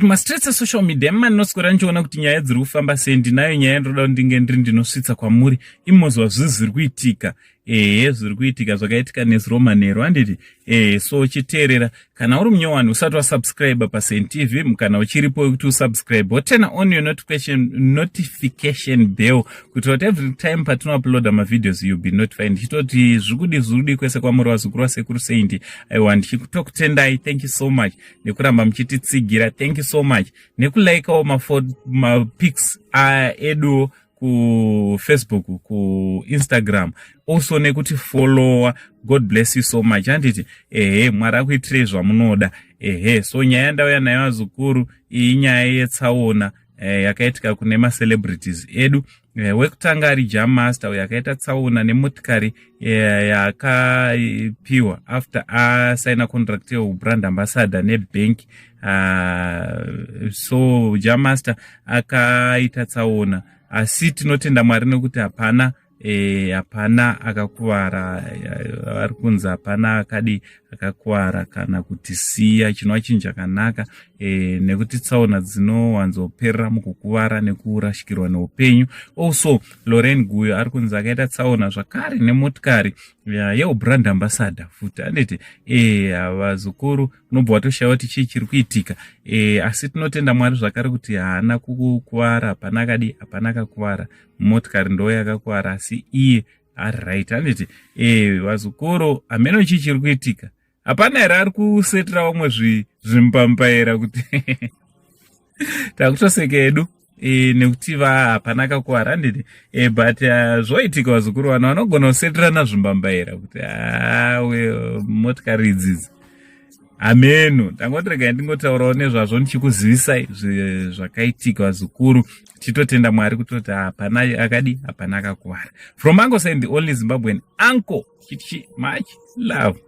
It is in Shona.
mastreets social media manoswera ndichiona kuti nyaya dziri kufamba sei, ndinayo nyaya ndoda ndinge ndiri ndinosvitsa kwamuri imozwa zviri kuitika. Zviri kuitika zvakaitika neziromanero handiti. So chiteerera kana uri munyowani usati wasubscribe paSaint TV, kana uchiripo kuti usubscribe, turn on your notification bell kuti what every time patinouploada mavideos you'll be notified. Chitoti zvikudi kwese kwamuri wazukuru wasekuru Saint. Aiwa ndichitokutendai, thank you so much nekuramba muchititsigira, thank you so much nekulikewo mapics edu ku Facebook, ku Instagram, also nekuti follower. God bless you so much handiti. Mwari akuitirei zvamunoda. So nyaya ndauya nayo wazukuru inyaya yetsaona yakaitika kune macelebrities edu. Wekutanga ari Jammaster uyo yakaita tsaona nemotikari yakapiwa after asaina contract yebrand ambassador nebank. So Jammaster akaita tsaona, asi tinotenda Mwari nekuti hapana akakuvara, ari kunzi hapana akakuwara kana kutisiya, chinova chinhu chakanaka nekuti tsaona dzinowanzoperera mukukuvara nekurashikirwa neupenyu. Also Lorraine Guyo ari kunzi akaita tsaona zvakare nemotikari yebrand ambassador futi handiti. Vazukuru unobva watoshayiwa kuti chii chiri kuitika, asi tinotenda Mwari zvakare kuti haana kukuvara, hapana akakuvara, motikari ndo yakakuwara asi iye ari right handiti. Vazukuru hameno chii chiri kuitika, hapana here ari kusetera vamwe zvimbambaira kuti takutoseka edu nekuti hapana akakuwara handiti. But zvoitika vazukuru vano vanogona kuseterana zvimbambaira kuti motikari idzidzi. Ameno, tangotirega ndingotaurawo nezvazvo ndichikuzivisai zvakaitika vazukuru, tichitotenda Mwari kutoti hapana hapana akakuwara. From Uncle Saint, the only Zimbabwean uncle, much love.